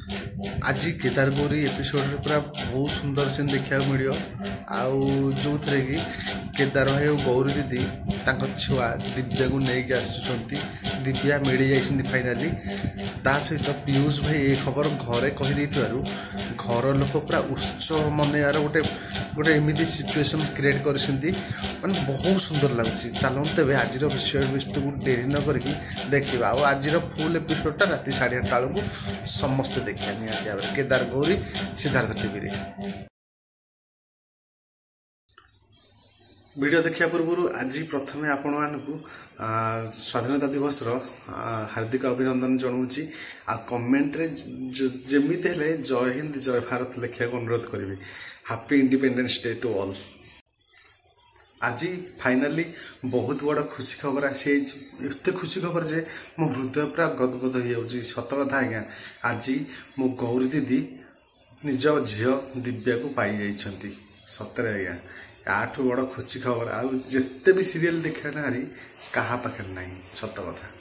आज केदार गौरी एपिसोड पूरा बहुत सुंदर सीन देखा मिल जो थे कि केदार भाई और गौरी दीदी छुआ दिव्या को लेकिन आसुँच दिव्या मिल जाती फाइनाली ता सहित पीयूष भाई ये खबर घरे कहीदे घर लोक पूरा उत्सव मनइबार गोटे गोटे एमती सिचुएसन क्रिएट कर माने बहुत सुंदर लगुच चलते तेज आज विषय वस्तु को डेरी न करके देखा आज फुल एपिसोडटा राति 8:30 बेलू समस्ते देखा निहाती भाव केदार गौरी सिद्धार्थ टीवी रे। वीडियो देखा पूर्व आज प्रथम आपण मानू स्वाधीनता दिवस हार्दिक अभिनंदन जनाऊँगी आ कमेंट रे जमी हेले जय हिंद जय भारत लिखा अनुरोध करी happy independence day to all. आज फाइनाली बहुत बड़ा खुशी खबर आसी एत खुशी खबर जे मो हृदय पूरा गदगद हो सत कथा आज्ञा आज मो गौरी दीदी निज झील दिव्या को पाई जाइछंती सतरे आज्ञा याठू बड़ खुशी खबर आते भी सीरियल देखा ना कहा पाखे ना सत कथा।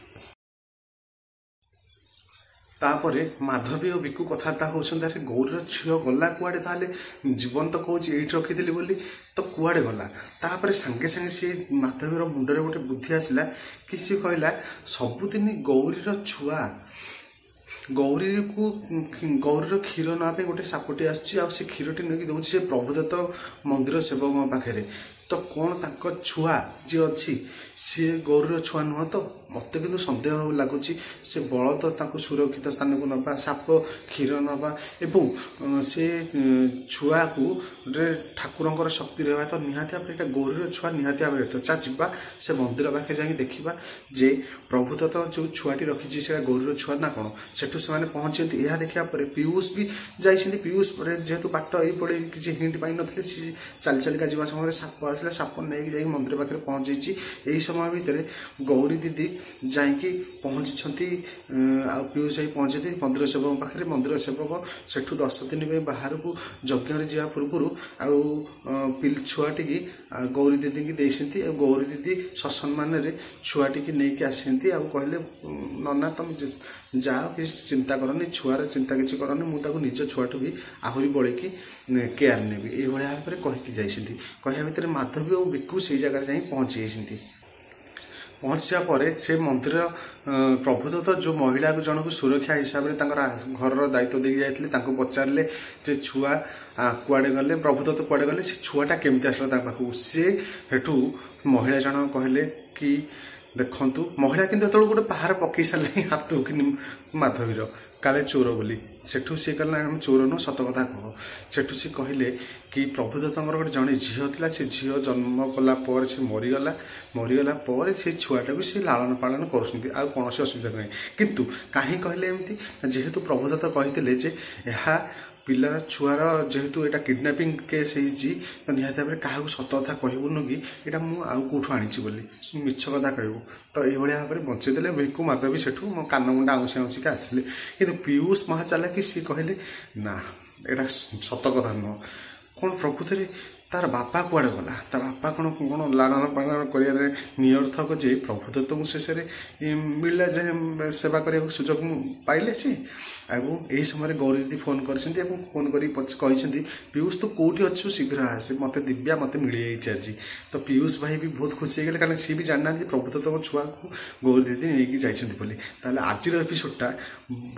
तापरे माधवी और बिकु कथबार्ता होती गौरीर झील गला कुआड़े ताले जीवन तो कौच ये रखी बोली तो कुआड़े गला तापर सांगे सांगे सी माधवीर मुंडरे गोटे बुद्धि आसला कि सी कहला सबुदिन गौरीर छुआ गौरी को गौरीर क्षीर नापे गोटे सापटी आसी क्षीरटी नहीं दौर से प्रभुदत्त मंदिर सेवक पाखे तो कौन ताक छुआ जी अच्छी सी गौरीर छुआ नुह तो मत कि सन्देह लगुच से बल तो सुरक्षित स्थान को नवा साप क्षीर नवा एवं से छुआ को ठाकुर शक्ति रहा तो निहाती भाव यहाँ गौरीर छुआ निहाती भाव तो जा से मंदिर पाखे जा देखा जे प्रभुदत्त जो छुआटी रखी से गौरीर छुआ ना कौन सेठू से पहुँचती यह देखा पीयूष भी जाइए पीयूष जेहेतु बाट ये किसी हिंट पाई नी चली चलिका जा समय साप आसला साप नहीं जा मंदिर पाखे पहुँची यही समय भितर गौरी दीदी जाइकी पहुँची पीयूष भाई पहुँचती मंदिर सेवक पाखे मंदिर सेवक सेठू 10 दिन बाहर को यज्ञ जा पूर्व छुआटी की गौरी दीदी की देती गौरी दीदी ससम्मान छुआटी की नहीं आसती कहले नना तुम जाओ किसी चिंता करनी छुआर चिंता किसी करनी मुझे निज छुआटू भी आहरी बड़े केयर नेबी ये भाव में कहीकि जाइए कह भितर माधवी और बिकु से जगह जा पहुँची जाती पहुँचा पर से मंदिर प्रभुदत्त जो महिला को जनक सुरक्षा हिसाब से घर दायित्व दे जाते पचारे जे छुआ कुआड़े गले प्रभुदत्त कुआड़े गले से छुआटा केमती आसला पाखु सी हेठू महिला जन कहले कि देखु महिला किंतु जो गोटे पहाड़ पकई सारे हाथ कि माधवीर काले चोर बोली सेठू सी कहला आम चोर नुह सत कथा कह सेठू सी कहले कि प्रभुदत्त गोटे जड़े झील था से झील जन्म कला से मरीगला पर से छुआटा को सी लालन पालन कर कौन असुविधा नहीं किंतु कहीं कहले एमती जेहेतु प्रभुदत्त कहते यह पिलार छुआर जेहेतु यहाँ किडनैपिंग केस हो निहती भाव में क्या सत कथा कहबुन कि यहाँ मुझे आनी बोली मिछ कथा कहबू तो ये भाव में बचेदेले बिकु माधवी सेठू मो कान मुंडा आउसी आउसिका आसिले कि पीयूष महाचाला कि सी कहले ना यहाँ सत कथा नुह कौन प्रकृति तार बापा कुआड़े गला ता बापा कौन कौन लालन पालन कर निरर्थक जे प्रभुदत्त को शेष मिलला जे सेवा करने सुजोग पाइले सी यही समय गौरी दीदी फोन कर फोन कर पीयूष तो कौटी अच्छु शीघ्र आसे मत दिव्या मत मिल जाए आज तो पीयूष भाई भी बहुत खुशी हो गए कारण सी भी जानना प्रभुदत्त छुआ को गौरी दीदी नहीं जाइए आज एपिसोडटा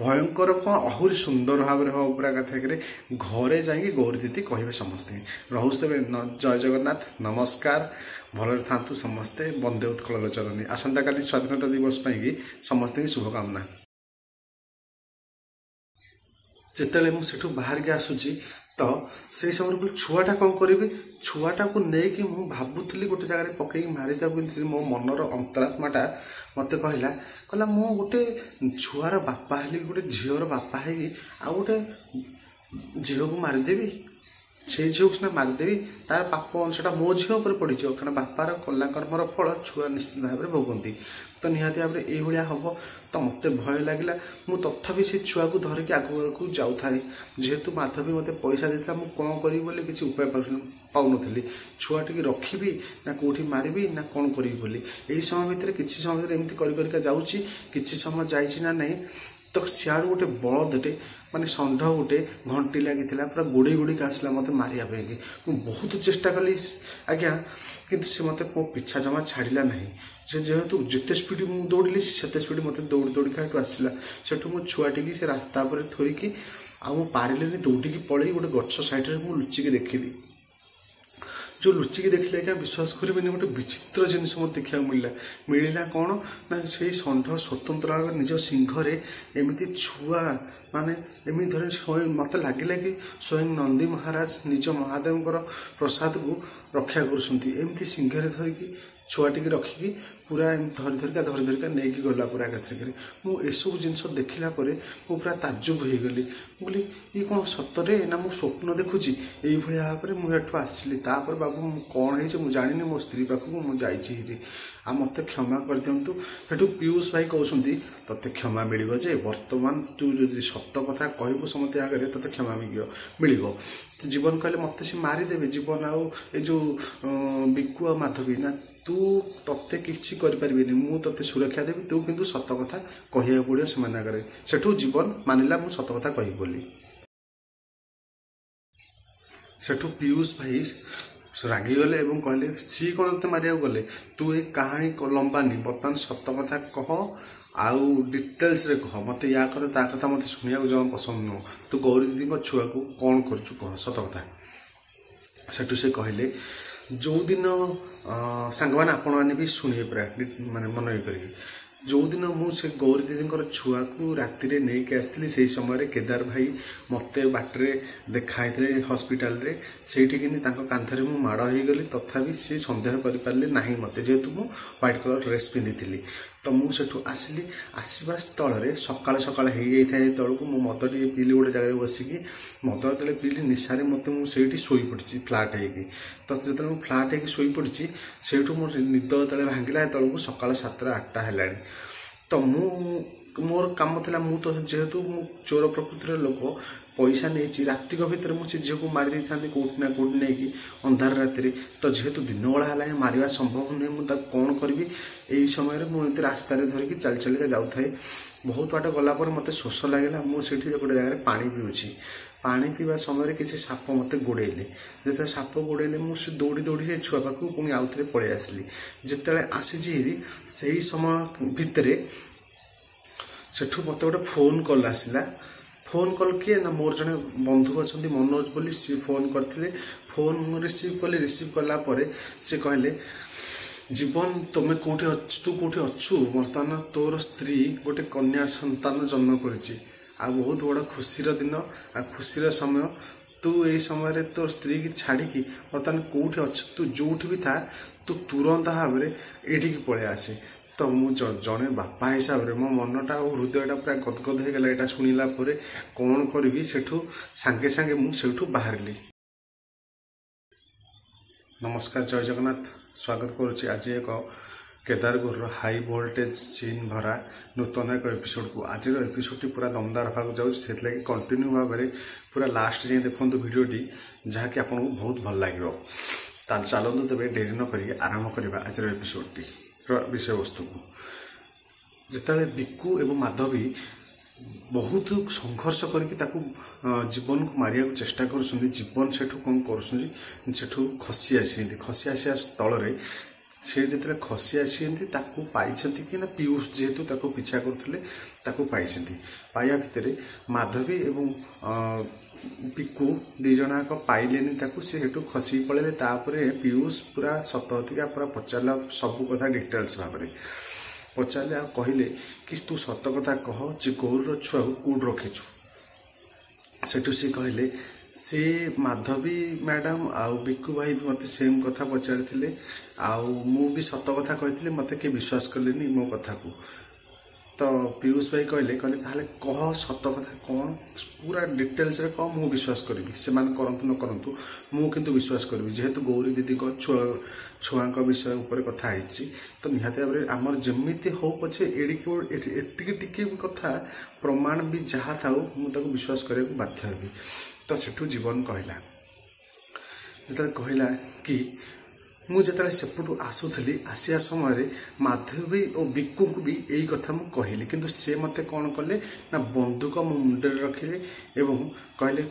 भयंकर कौन आहरी सुंदर भाव में हम पूरा कथा घरे जाइए गौरी दीदी कहे समस्ते रोज तेज जय जगन्नाथ नमस्कार भल था समस्ते वंदे उत्कल चरणी आसंता काली स्वाधीनता दिवस पाई समस्ते शुभकामना। जिते मुझे बाहर के आसूची तो से समय छुआटा कौन करी छुआटा को लेकिन मु भावुली गोटे जगह पकई मारिदे मो मनर अंतरात्माटा मत कहला मु गोटे छुआर बापा हेली गोटे झीवर बापा है आ गोटे झील को मारिदेवी से झील को सीना मारिदेवी तार पाप अंशटा मो झील पर पड़ कारण बापार कला कर्मर फल छुआ निश्चित भाव में भोगती तो निहाती भाव में ये हम तो मत भय लगे मु तथापि से छुआ को धरिकी आगू जाऊ थाए जेहेतु माधवी मत पैसा देता मुझे कौन करी बोली किसी उपाय पाऊनी छुआ टी रखी ना कौटी मारि ना कौन करी बोली यही समय भितर किसी समय एमती कर जाऊँगी किसी समय जाइए ना नहीं तो सियाड़ गोटे बलदटे माने षंढ गोटे घंटी लगी पूरा गोड़े गोड़े आसला मत मारिया बहुत चेष्टा कली आज्ञा किंतु से मत मो पिछा जमा छाड़ा ना से जेहेतु जिते स्पीड मुझे दौड़िली से स्पीड मत दौड़ दौड़िका आसला सेठू मो छुआटी से रास्ता पर थोईकी आउ पारे दौड़ी पलि गोटे गछ साइड में लुचिकी देखिली जो लुचिकी देखिले क्या विश्वास करेंगे गोटे विचित्र जिनस मत देखा मिलला कौन ना से षंढ स्वतंत्र भाव निज सिंहरे एमती छुआ माने एमती धरे स्वयं मत लगे कि स्वयं नंदी महाराज निज महादेव प्रसाद को रक्षा करमती सिंहरे धरिकी छुआटी रखिकी पूरा धरी धरिका नहीं गला पूरा एकाथरिक मुझे जिनस देखला पूरा ताजुब हो गली बोली ये कौन सतरे ना मु स्वप्न देखुची यही भाव में मुझे आसली बाबू मु कौन है जानी मो स्त्री पाखक मुझे आ मत क्षमा कर दिंतु सेठू पीयूष भाई कहते ते क्षमा मिल जे बर्तमान तू जो सत कथा कहबू समझते आगे ते क्षमा मिल जीवन कहले मत से मारिदेवे जीवन आउ जो बिकु आ माधवी ना तू तत्ते किसी करें मुझे सुरक्षा देवी तू किंतु सत कथा कहया पड़ो से सेठू जीवन मानिला मु सत कथा कही बोली सेठू पीयूष भाई रागिगले और कहले सी कौन ते मारिया गले तू ये कहानी लंबानी बर्तमान सत कथा कह आउ डिटेल्स रे कह मत या कर ता कथा मत शुणा जमा पसंद नुह तू गौरी दीदी छुआ को कौन करचु कह सत कथा सेठू से कहले जो दिन सांग मैंने आपण मैंने भी शुणे पूरा माने मन ये करेंगे जो दिन मुझे गौरी दीदी छुआ को राति नहीं आसती से समय केदार भाई मत बाटे देखाई हस्पिटाल रे सेठी कांधरे मु माड़ हो गली तथापि सी सन्देह करें ना मत जेहेतु मु व्हाइट कलर ड्रेस पिंधि तो मुझे आसली आसवा स्थल सकाल सकाल हो जाए तौक मु मद टे पीली गोटे जगह बसिकी मद जो पीली निशारे मत मुझे शोई पड़ी फ्लाट होगी तो जो फ्लाट हो शोई पड़ी से मोर निद जो भांगिला तौक सकाल 7-8 है तो मोर काम था मु तो जेहेतु मु चोर प्रकृतिर लोक पैसा नहीं रातिक भितर मुझे झील को मारी था कौटना कौट नहीं अंधार राति तो जेहेतु दिन बेला है मार संभव नुहे मुझे कौन करी यही समय मुझे रास्ता धरिकी चल चलिका जाऊे बहुत बाट गलापर मत शोष लगे मुझे गोटे जगह पानी पीऊँगी पानी पीवा समय किसी साप मत गोड़े जो साप गोड़े मुझे दौड़ी दौड़ी से छुआ पाखु पुणी आउ थे पलि आसली जिते आसी से समय भितर सेठू मत गोटे फोन कॉल आसला फोन कॉल किए ना मोर जड़े बंधु अच्छा मनोज बोली सी फोन करते फोन रिसीव कली रिसीव कलापर से कहले जीवन तुम्हें कौटे तू कौटे अच्छु बर्तमान तोर स्त्री गोटे कन्या संतान जन्म करी बहुत बड़ा खुशीर दिन आ खुशीर समय तू यही समय तो स्त्री की छाड़ी बर्तमान कौटे अच्छु तू जो भी था तू तुरंत भाव में ये पलि आसे तो मुझे जड़े बापा हिसाब से मो मनटा और हृदयटा पूरा गदगद हो गला यहाँ शुणिला कौन करी सेठू सांगे सांगे मुझे बाहरली। नमस्कार जय जगन्नाथ स्वागत करुच्ची आज एक केदारगौर हाई वोल्टेज सीन भरा नूतन एक एपिसोड को आज एपिसोड पूरा दमदार होगा जाऊँगी कंटिन्यू भाव में पूरा लास्ट जाए देखो भिडियोटी जहाँकि आपको बहुत भल लगे चलतु तेज डेरी न करी आरंभ करवा आज एपिसोडटी विषय वस्तु को जिते बिकु एवं माधवी बहुत संघर्ष करके जीवन को मारिया चेष्टा कर जीवन सेठू कौन करूँ खसी आसिया स्थल से जो खसी आसी पाई कि ना पीयूष जेहेतु पिछा करते पाया भितर माधवी एवं बिकु दी जनाक पाइले सी हेटू खसी पड़े पीयूष पूरा सतहतिका पूरा पचारा सबू कथा डिटेल्स भाव में पचारे आ कहले कि तू सत कथा कह जे गौर छुआ कौट रखीचु सेठू सी कहले से माधवी मैडम आउ बिकु भाई भी मत सेम कथा पचारि आउ भी सत कथा कही मत किए विश्वास कले मो कथा को तो पीयूष भाई कहले ताहले कह सत कथा कौन पूरा डिटेल्स रे कह मु विश्वास करी से करंतु न करंतु मु किंतु विश्वास करी जेहेतु गौरी दीदी को छुआ विषय उपर कथा है तो निहाती भाव में आमर जमीती हो पछे एति कथा प्रमाण भी जहाँ था मुझे विश्वास करने बाध्य हेबी तो सेठू जीवन कहला जो कहला कि ମୁଁ ଯେତେବେଳେ ସେପଟୁ ଆସୁଥିଲି ଆସିବା ସମୟରେ ମାଧବୀ ଓ ବିକୁଙ୍କୁ ବି ଏଇ କଥା ମୁଁ କହିଲି, କିନ୍ତୁ ସେ ମୋତେ କ'ଣ କଲେ ନା ବନ୍ଧୁକ ମୋ ମୁଣ୍ଡରେ ରଖିଲେ ଏବଂ କହିଲେ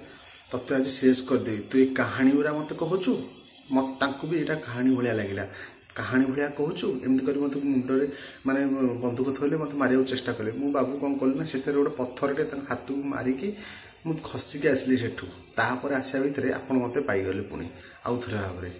ତତେ ଆଜି ଶେଷ କରିଦେବି, ତୁ ଏ କାହାଣୀ ଗୁଡ଼ା ମୋତେ କହୁଛୁ। ତାଙ୍କୁ ବି ଏଇଟା କାହାଣୀ ଭଳିଆ ଲାଗିଲା, କାହାଣୀ ଭଳିଆ କହୁଛୁ ଏମିତି କରି ମୋତେ ମୁଣ୍ଡରେ ମାନେ ବନ୍ଧୁକ ଥୋଇଲେ, ମୋତେ ମାରିବାକୁ ଚେଷ୍ଟା କଲେ। ମୁଁ ବାବୁ କ'ଣ କଲି ନା ସେଥିରେ ଗୋଟେ ପଥରଟେ ତାଙ୍କ ହାତକୁ ମାରିକି ମୁଁ ଖସିକି ଆସିଲି ସେଠୁ। ତାପରେ ଆସିବା ଭିତରେ ଆପଣ ମୋତେ ପାଇଗଲେ ପୁଣି ଆଉ ଥରେ ଭାବରେ।